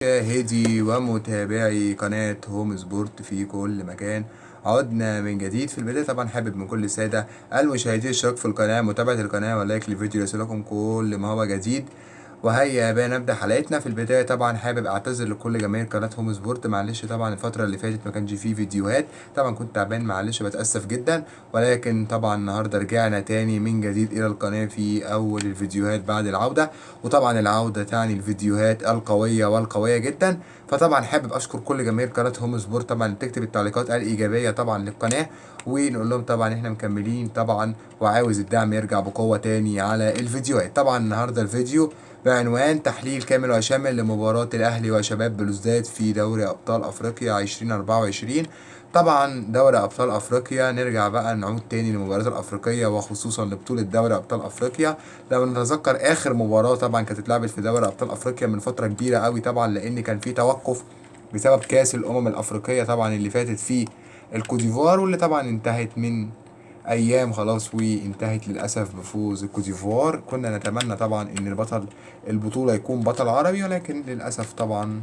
مشاهدي ومتابعي قناة هوم سبورت في كل مكان، عدنا من جديد. في البداية طبعا حابب من كل السادة المشاهدين الاشتراك في القناة، متابعة القناة ولايك للفيديو ليصلكم كل ما هو جديد. وهيا بقى نبدأ حلقتنا. في البداية طبعا حابب اعتذر لكل جماهير قناة هوم سبورت، معلش طبعا الفترة اللي فاتت ما كانش فيه فيديوهات، طبعا كنت تعبان، معلش بتأسف جدا. ولكن طبعا النهاردة رجعنا تاني من جديد الى القناة في اول الفيديوهات بعد العودة، وطبعا العودة تعني الفيديوهات القوية والقوية جدا. فطبعا حابب اشكر كل جماهير قناة هوم سبورت طبعا بتكتب التعليقات الايجابية طبعا للقناة، ونقول لهم طبعا احنا مكملين طبعا، وعاوز الدعم يرجع بقوة تاني على الفيديوهات. طبعا النهاردة الفيديو بعنوان تحليل كامل وشامل لمباراة الأهلي وشباب بلوزداد في دوري أبطال أفريقيا 2024. طبعا دوري أبطال أفريقيا، نرجع بقى نعود تاني للمباريات الأفريقية وخصوصا لبطولة دوري أبطال أفريقيا. لو نتذكر آخر مباراة طبعا كانت اتلعبت في دوري أبطال أفريقيا من فترة كبيرة قوي، طبعا لأن كان في توقف بسبب كأس الأمم الأفريقية طبعا اللي فاتت في الكوديفوار، واللي طبعا انتهت من ايام خلاص وانتهت للاسف بفوز الكوتيفوار. كنا نتمنى طبعا ان البطل البطوله يكون بطل عربي، ولكن للاسف طبعا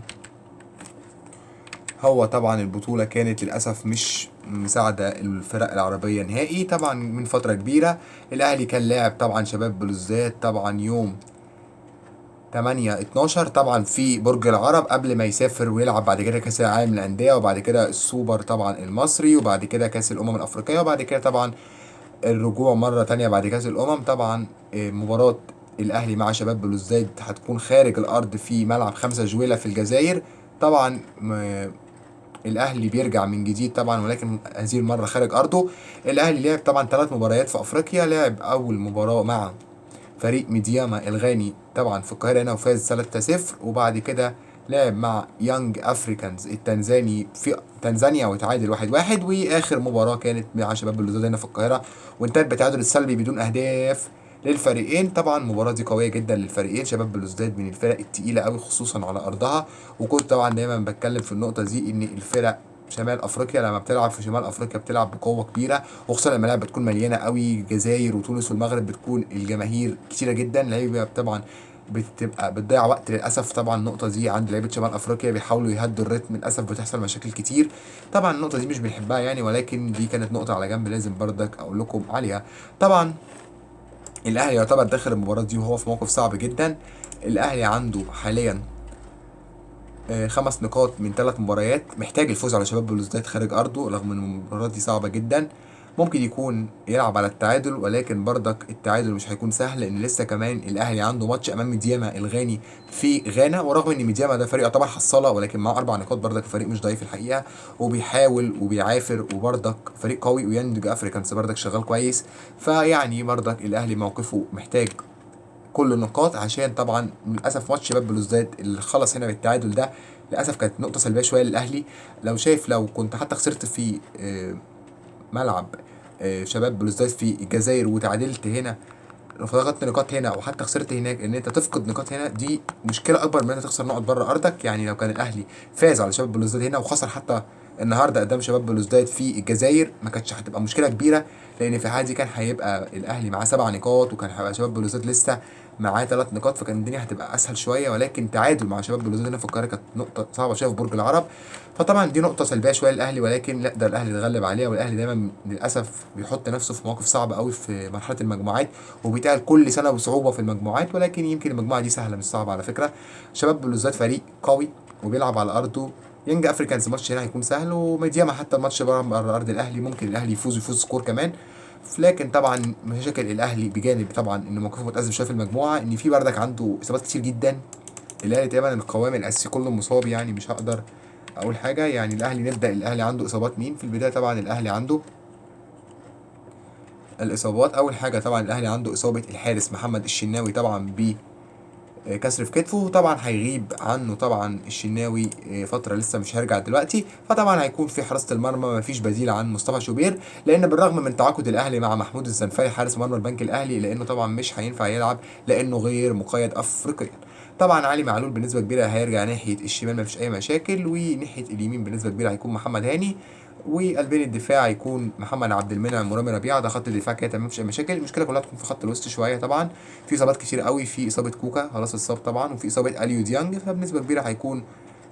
هو طبعا البطوله كانت للاسف مش مساعده الفرق العربيه نهائي. طبعا من فتره كبيره الاهلي كان لاعب طبعا شباب بلوزداد طبعا يوم 8/12 طبعا في برج العرب، قبل ما يسافر ويلعب بعد كده كاس العالم للانديه، وبعد كده السوبر طبعا المصري، وبعد كده كاس الامم الافريقيه، وبعد كده طبعا الرجوع مرة تانية بعد كأس الأمم. طبعا مباراة الأهلي مع شباب بلوزداد هتكون خارج الأرض في ملعب 5 جويلة في الجزائر. طبعا الأهلي بيرجع من جديد طبعا، ولكن هذه المرة خارج أرضه. الأهلي لعب طبعا 3 مباريات في أفريقيا، لعب أول مباراة مع فريق ميدياما الغاني طبعا في القاهرة هنا وفاز 3-0، وبعد كده لعب مع يانج افريكانز التنزاني في تنزانيا وتعادل 1-1، واخر مباراة كانت مع شباب بلوزداد هنا في القاهرة وانتهت بالتعادل السلبي بدون اهداف للفريقين. طبعا المباراة دي قوية جدا للفريقين، شباب بلوزداد من الفرق التقيلة قوي خصوصا على ارضها، وكنت طبعا دايما بتكلم في النقطة دي ان الفرق شمال افريقيا لما بتلعب في شمال افريقيا بتلعب بقوه كبيره، وخصوصا الملاعب بتكون مليانه قوي. الجزائر وتونس والمغرب بتكون الجماهير كتيره جدا، لعيبه طبعا بتبقى بتضيع وقت للاسف. طبعا النقطه دي عند لعيبه شمال افريقيا بيحاولوا يهدوا الريتم، للاسف بتحصل مشاكل كتير. طبعا النقطه دي مش بنحبها يعني، ولكن دي كانت نقطه على جنب لازم بردك اقول لكم عليها. طبعا الاهلي يعتبر داخل المباراه دي وهو في موقف صعب جدا. الاهلي عنده حاليا 5 نقاط من 3 مباريات، محتاج الفوز على شباب بلوزداد خارج ارضه، رغم ان المباراه دي صعبه جدا. ممكن يكون يلعب على التعادل، ولكن برضك التعادل مش هيكون سهل لان لسه كمان الاهلي عنده ماتش امام ميدياما الغاني في غانا، ورغم ان ميدياما ده فريق يعتبر حصاله ولكن معاه 4 نقاط، برضك الفريق مش ضعيف الحقيقه وبيحاول وبيعافر، وبرضك فريق قوي. ويانج افريكانز برضك شغال كويس. فيعني برضك الاهلي موقفه محتاج كل النقاط، عشان طبعا للاسف ماتش شباب بلوزداد اللي خلص هنا بالتعادل ده للاسف كانت نقطه سلبيه شويه للاهلي. لو شايف لو كنت حتى خسرت في ملعب شباب بلوزداد في الجزائر وتعادلت هنا، لو فقدت نقاط هنا وحتى خسرت هناك، ان انت تفقد نقاط هنا دي مشكله اكبر من ان انت تخسر نقط بره ارضك. يعني لو كان الاهلي فاز على شباب بلوزداد هنا وخسر حتى النهارده قدام شباب بلوزداد في الجزائر، ما كانتش هتبقى مشكله كبيره، لان في الحاله دي كان هيبقى الاهلي معاه 7 نقاط وكان هيبقى شباب بلوزداد لسه معاه 3 نقاط، فكان الدنيا هتبقى اسهل شويه. ولكن تعادل مع شباب بلوزداد هنا في القاهره كانت نقطه صعبه شويه في برج العرب، فطبعا دي نقطه سلبيه شويه للاهلي، ولكن لا ده الاهلي اتغلب عليها. والاهلي دايما للاسف بيحط نفسه في مواقف صعبه قوي في مرحله المجموعات، وبيتقال كل سنه بصعوبه في المجموعات، ولكن يمكن المجموعه دي سهله مش صعبه على فكره. شباب بلوزداد فريق قوي وبيلعب على ارضه. ينج افريكانز ماتش هنا هيكون سهل، وميدياما حتى الماتش بره ارض الاهلي ممكن الاهلي يفوز سكور كمان. لكن طبعا مشاكل الاهلي بجانب طبعا ان موقفه متأزم شويه في المجموعه، ان في بردك عنده اصابات كتير جدا. الاهلي تقريبا القوام الاساسي كله مصاب، يعني مش هقدر اقول حاجه. يعني الاهلي نبدا، الاهلي عنده اصابات مين في البدايه؟ طبعا الاهلي عنده الاصابات، اول حاجه طبعا الاهلي عنده اصابه الحارس محمد الشناوي طبعا بكسر في كتفه، طبعا هيغيب عنه طبعا الشناوي فتره، لسه مش هيرجع دلوقتي. فطبعا هيكون في حراسه المرمى مفيش بديل عن مصطفى شوبير، لان بالرغم من تعاقد الاهلي مع محمود الزنفاري حارس مرمى البنك الاهلي، لانه طبعا مش هينفع يلعب لانه غير مقيد افريقيا. طبعا علي معلول بنسبه كبيره هيرجع ناحيه الشمال مفيش اي مشاكل، وناحيه اليمين بنسبه كبيره هيكون محمد هاني، وقلبين الدفاع هيكون محمد عبد المنعم ورامي ربيعه. ده خط الدفاع كده تمام مفيش اي مشاكل. المشكله كلها تكون في خط الوسط شويه. طبعا في اصابات كتير قوي، في اصابه كوكا خلاص اتصاب طبعا، وفي اصابه اليو ديانج، فبنسبه كبيره هيكون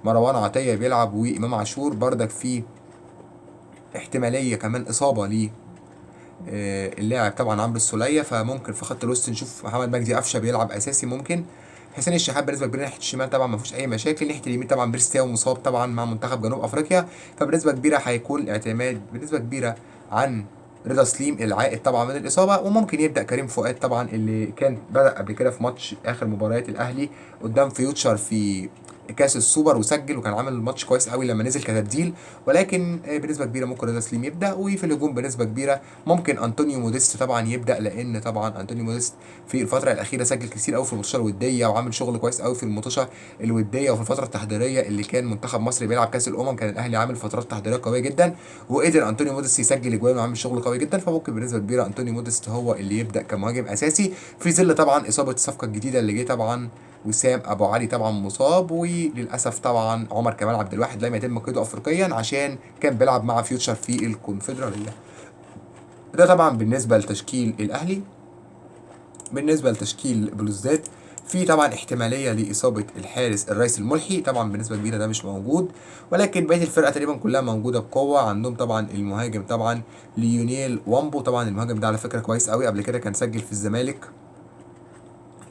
مروان عطيه بيلعب وامام عاشور بردك في احتماليه كمان اصابه ليه اللاعب طبعا عمرو السوليه، فممكن في خط الوسط نشوف محمد مجدي قفشه بيلعب اساسي. ممكن حسين الشحات بنسبه كبيره ناحيه الشمال طبعا ما فيش اي مشاكل. ناحيه اليمين طبعا بيرستاو مصاب طبعا مع منتخب جنوب افريقيا، فبنسبه كبيره هيكون الاعتماد بنسبه كبيره عن رضا سليم العائد طبعا من الاصابه. وممكن يبدا كريم فؤاد طبعا اللي كان بدا قبل كده في ماتش اخر مباريات الاهلي قدام فيوتشر في كاس السوبر وسجل، وكان عامل ماتش كويس قوي لما نزل كتبديل. ولكن بنسبه كبيره ممكن رضا سليم يبدا. وفي الهجوم بنسبه كبيره ممكن انطونيو موديست طبعا يبدا، لان طبعا انطونيو موديست في الفتره الاخيره سجل كتير قوي في الماتشات الوديه، وعامل شغل كويس قوي في الماتشات الوديه. وفي الفتره التحضيريه اللي كان منتخب مصر بيلعب كاس كان الاهلي عامل فترات تحضيريه قويه جدا، وقدر انطونيو موديست يسجل اجوان وعامل شغل قوي جدا. فممكن بنسبه كبيره انطونيو موديست هو اللي يبدا كمهاجم اساسي، في ظل طبعا اصابه الصفقه الجديده اللي جه طبعا وسام ابو علي طبعا مصاب، وللاسف طبعا عمر كمال عبد الواحد لم يتم قيده افريقيا عشان كان بيلعب مع فيوتشر في الكونفدراليه. ده طبعا بالنسبه لتشكيل الاهلي. بالنسبه لتشكيل بلوزداد، في طبعا احتماليه لاصابه الحارس الرئيس الملحي طبعا بنسبه كبيره ده مش موجود، ولكن بقيه الفرقه تقريبا كلها موجوده بقوه. عندهم طبعا المهاجم طبعا ليونيل وامبو، طبعا المهاجم ده على فكره كويس قوي، قبل كده كان سجل في الزمالك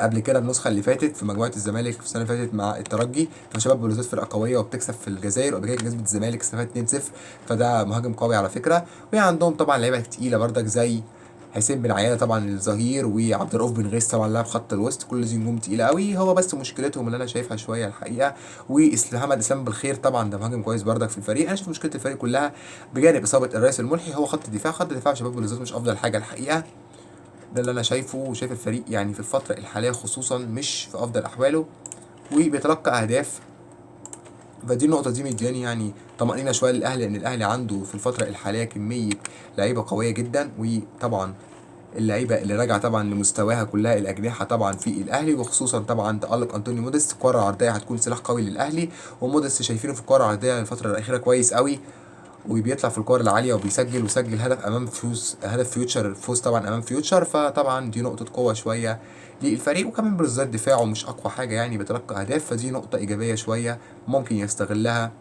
قبل كده النسخه اللي فاتت في مجموعه الزمالك في السنه اللي فاتت مع الترجي. فشباب بلوزداد فرقه قويه وبتكسب في الجزائر، وقبل كده كسبت الزمالك استفاد 2-0، فده مهاجم قوي على فكره. وعندهم طبعا لعيبه تقيله بردك زي حسين بن عياله طبعا الظهير، وعبد الرؤوف بن غيث طبعا لاعب خط الوسط. كل دي نجوم تقيله قوي. هو بس مشكلتهم اللي انا شايفها شويه الحقيقه، محمد اسلام بالخير طبعا ده مهاجم كويس بردك في الفريق. انا شايف مشكله الفريق كلها بجانب اصابه الرئيس الملحي هو خط الدفاع. خط الدفاع شباب بلوزداد مش افضل حاجه الحقيقه. ده اللي انا شايفه، وشايف الفريق يعني في الفتره الحاليه خصوصا مش في افضل احواله وبيتلقى اهداف. فدي النقطه دي مدياني يعني طمأنينة شويه للاهلي، لان الاهلي عنده في الفتره الحاليه كميه لعيبه قويه جدا. وطبعا اللعيبه اللي راجعه طبعا لمستواها كلها الاجنحه طبعا في الاهلي، وخصوصا طبعا تالق انطونيو موديست. الكره العرضيه هتكون سلاح قوي للاهلي، وموديست شايفينه في الكره العرضيه الفتره الاخيره كويس قوي، وبيطلع في الكور العاليه وبيسجل، وسجل هدف امام هدف فيوتشر الفوز طبعا امام فيوتشر. فطبعا دي نقطه قوه شويه للفريق. وكمان بروزات دفاعه مش اقوى حاجه يعني بيتلقى اهداف، فدي نقطه ايجابيه شويه ممكن يستغلها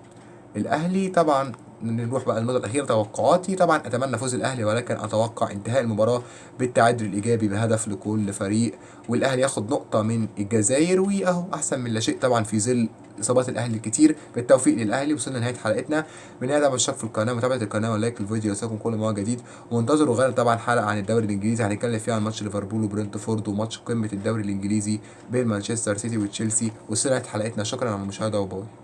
الاهلي. طبعا نروح بقى للنقطه الاخيره، توقعاتي طبعا اتمنى فوز الاهلي، ولكن اتوقع انتهاء المباراه بالتعادل الايجابي بهدف لكل فريق، والاهلي ياخد نقطه من الجزائر، واهو احسن من لا شيء طبعا في ظل اصابات الاهلي الكتير. بالتوفيق للاهلي. وصلنا لنهايه حلقتنا. من هذا بالشرف في القناه، متابعه القناه ولايك الفيديو يوصلكم كل ما هو جديد. وانتظروا غدا طبعا حلقه عن الدوري الانجليزي هنتكلم فيها عن ماتش ليفربول وبرنتفورد، وماتش قمه الدوري الانجليزي بين مانشستر سيتي وتشيلسي. وصلت حلقتنا، شكرا على المشاهده وباي.